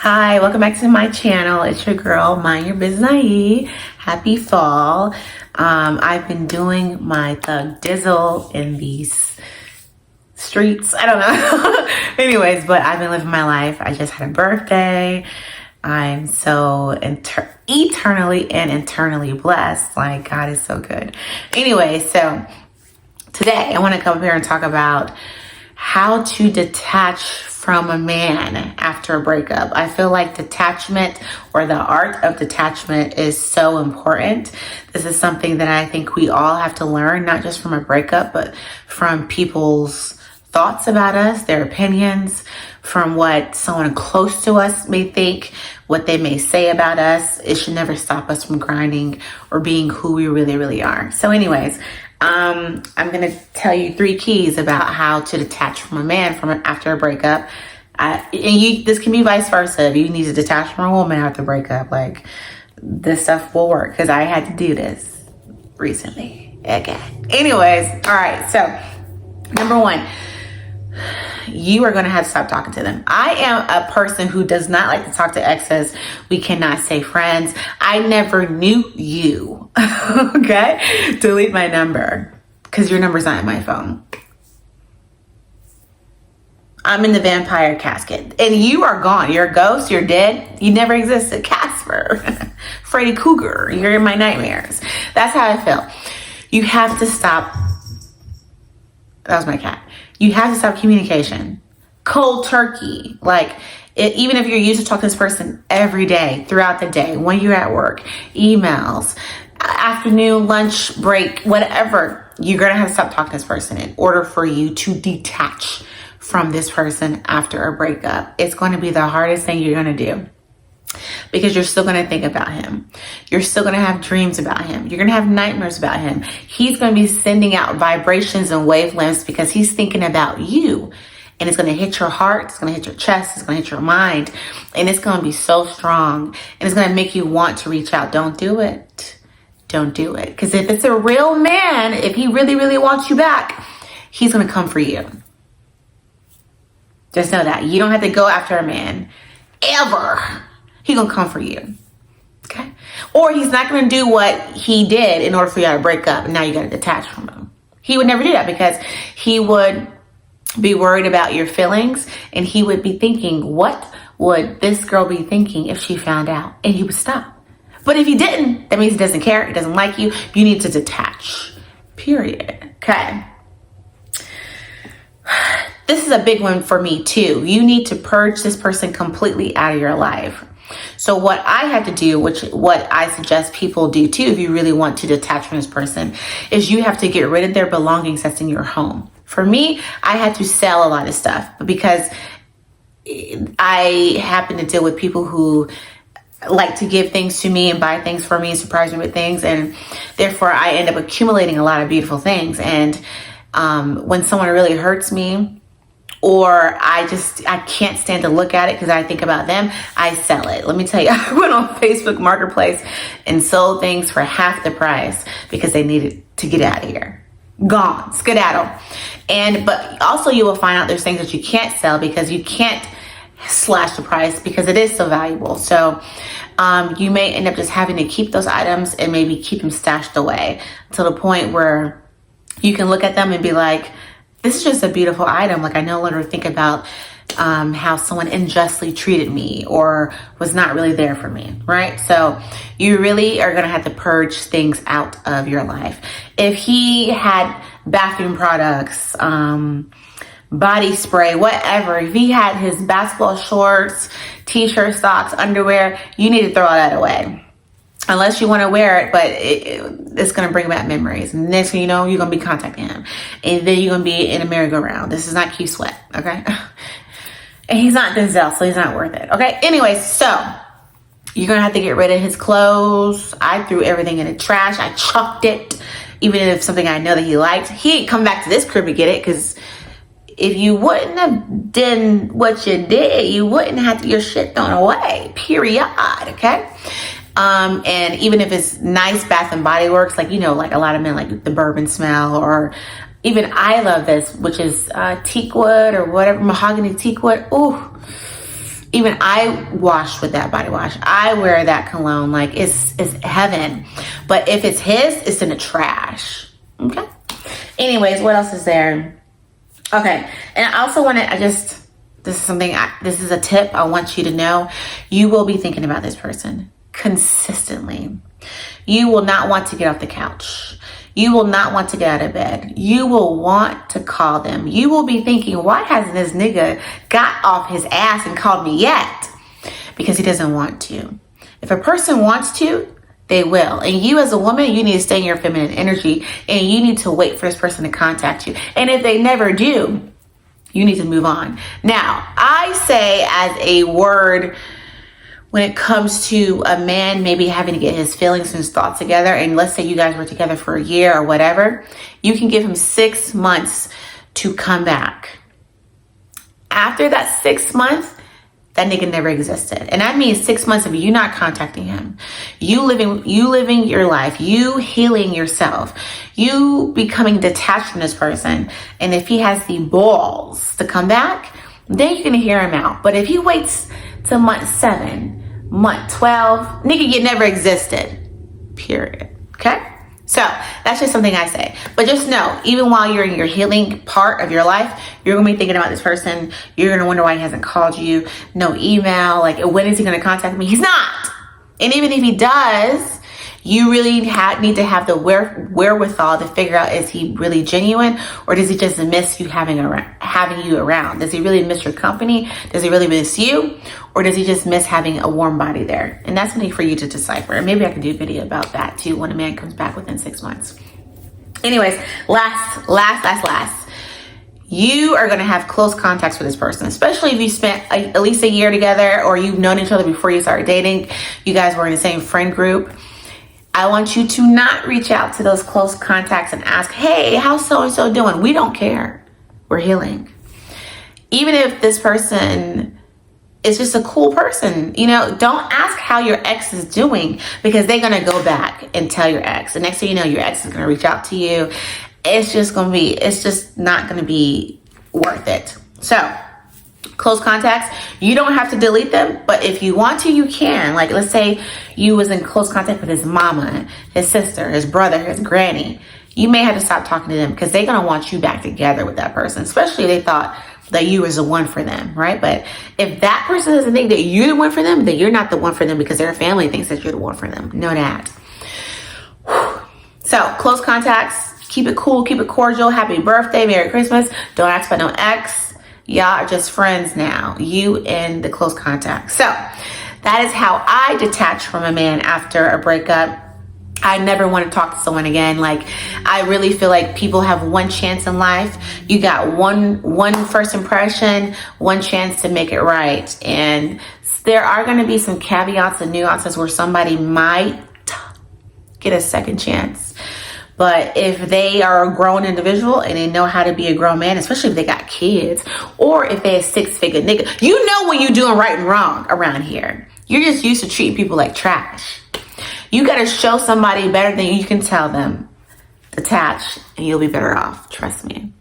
Hi, welcome back to my channel. It's your girl, Mind Your Business IE. Happy fall. I've been doing my thug dizzle in these streets. I don't know. Anyways, but I've been living my life. I just had a birthday. I'm so eternally and internally blessed. Like, God is so good. Anyway, so today I want to come up here and talk about how to detach from a man after a breakup. I feel like detachment, or the art of detachment, is so important. This is something that I think we all have to learn, not just from a breakup, but from people's thoughts about us, their opinions, from what someone close to us may think, what they may say about us. It should never stop us from grinding or being who we really, really are. So anyways, I'm going to tell you 3 keys about how to detach from a man after a breakup. This can be vice versa. If you need to detach from a woman after a breakup, like, this stuff will work, because I had to do this recently. Okay. Anyways, all right. So number 1, you are going to have to stop talking to them. I am a person who does not like to talk to exes. We cannot stay friends. I never knew you. Okay? Delete my number, because your number's not in my phone. I'm in the vampire casket, and you are gone. You're a ghost. You're dead. You never existed. Casper, Freddy Cougar. You're in my nightmares. That's how I feel. You have to stop. That was my cat. You have to stop communication. Cold turkey. Like, even if you're used to talking to this person every day, throughout the day, when you're at work, emails, afternoon, lunch, break, whatever, you're going to have to stop talking to this person in order for you to detach from this person after a breakup. It's going to be the hardest thing you're going to do, because you're still going to think about him. You're still going to have dreams about him. You're going to have nightmares about him. He's going to be sending out vibrations and wavelengths because he's thinking about you. And it's going to hit your heart. It's going to hit your chest. It's going to hit your mind. And it's going to be so strong. And it's going to make you want to reach out. Don't do it. Don't do it. Because if it's a real man, if he really, really wants you back, he's going to come for you. Just know that. You don't have to go after a man ever. He's going to come for you. Okay? Or he's not going to do what he did in order for you to break up, and now you got to detach from him. He would never do that, because he would be worried about your feelings, and he would be thinking, what would this girl be thinking if she found out? And he would stop. But if he didn't, that means he doesn't care. He doesn't like you. You need to detach. Period. Okay? This is a big one for me too. You need to purge this person completely out of your life. So what I had to do, what I suggest people do too, if you really want to detach from this person, is you have to get rid of their belongings that's in your home. For me, I had to sell a lot of stuff, because I happen to deal with people who like to give things to me and buy things for me and surprise me with things. And therefore I end up accumulating a lot of beautiful things. And when someone really hurts me, or I can't stand to look at it because I think about them, I sell it. Let me tell you, I went on Facebook Marketplace and sold things for half the price because they needed to get out of here. Gone, skedaddle. But also you will find out there's things that you can't sell because you can't slash the price because it is so valuable. So you may end up just having to keep those items and maybe keep them stashed away to the point where you can look at them and be like, this is just a beautiful item. Like, I no longer think about how someone unjustly treated me or was not really there for me, right? So you really are going to have to purge things out of your life. If he had bathroom products, body spray, whatever, if he had his basketball shorts, t-shirt, socks, underwear, you need to throw all that away. Unless you want to wear it, but it's going to bring back memories. And next thing you know, you're going to be contacting him. And then you're going to be in a merry-go-round. This is not Q Sweat, okay? And he's not Denzel, so he's not worth it, okay? Anyways, so you're going to have to get rid of his clothes. I threw everything in the trash. I chucked it. Even if it's something I know that he liked. He ain't come back to this crib to get it, because if you wouldn't have done what you did, you wouldn't have your shit thrown away, period, okay? And even if it's nice Bath and Body Works, like, you know, like a lot of men like the bourbon smell, or even I love this, which is teak wood or whatever, mahogany teak wood. Ooh, Even I wash with that body wash. I wear that cologne. Like, it's heaven. But if it's his, it's in the trash. Okay? Anyways, what else is there? Okay. And I also want to, this is a tip I want you to know. You will be thinking about this person consistently. You will not want to get off the couch. You will not want to get out of bed. You will want to call them. You will be thinking, why hasn't this nigga got off his ass and called me yet? Because he doesn't want to. If a person wants to, they will. And you as a woman, you need to stay in your feminine energy, and you need to wait for this person to contact you. And if they never do, you need to move on. Now, I say as a word, when it comes to a man maybe having to get his feelings and his thoughts together, and let's say you guys were together for a year or whatever, you can give him 6 months to come back. After that 6 months, that nigga never existed. And that means 6 months of you not contacting him, you living your life, you healing yourself, you becoming detached from this person. And if he has the balls to come back, then you're gonna hear him out. But if he waits to month 7, month 12, nigga, you never existed. Period. Okay? So that's just something I say. But just know, even while you're in your healing part of your life, you're gonna be thinking about this person. You're gonna wonder why he hasn't called you. No email. Like, when is he gonna contact me? He's not. And even if he does, you really need to have the wherewithal to figure out, is he really genuine, or does he just miss you having you around? Does he really miss your company? Does he really miss you? Or does he just miss having a warm body there? And that's something for you to decipher. And maybe I can do a video about that too when a man comes back within 6 months. Anyways, last. You are going to have close contacts with this person, especially if you spent at least a year together, or you've known each other before you started dating. You guys were in the same friend group. I want you to not reach out to those close contacts and ask, hey, how's so-and-so doing? We don't care. We're healing. Even if this person is just a cool person, don't ask how your ex is doing, because they're going to go back and tell your ex. The next thing you know, your ex is going to reach out to you. It's just not going to be worth it. So, close contacts, you don't have to delete them, but if you want to, you can. Like, let's say you was in close contact with his mama, his sister, his brother, his granny. You may have to stop talking to them, because they're going to want you back together with that person, especially if they thought that you was the one for them, right? But if that person doesn't think that you're the one for them, then you're not the one for them, because their family thinks that you're the one for them. Know that. So, close contacts, keep it cool, keep it cordial. Happy birthday, Merry Christmas. Don't ask about no ex. Y'all are just friends now, you and the close contact. So that is how I detach from a man after a breakup. I never want to talk to someone again. Like, I really feel like people have one chance in life. You got one first impression, one chance to make it right. And there are going to be some caveats and nuances where somebody might get a second chance. But if they are a grown individual and they know how to be a grown man, especially if they got kids, or if they a 6-figure nigga, you know what you're doing right and wrong around here. You're just used to treating people like trash. You got to show somebody better than you can tell them. Detach, and you'll be better off. Trust me.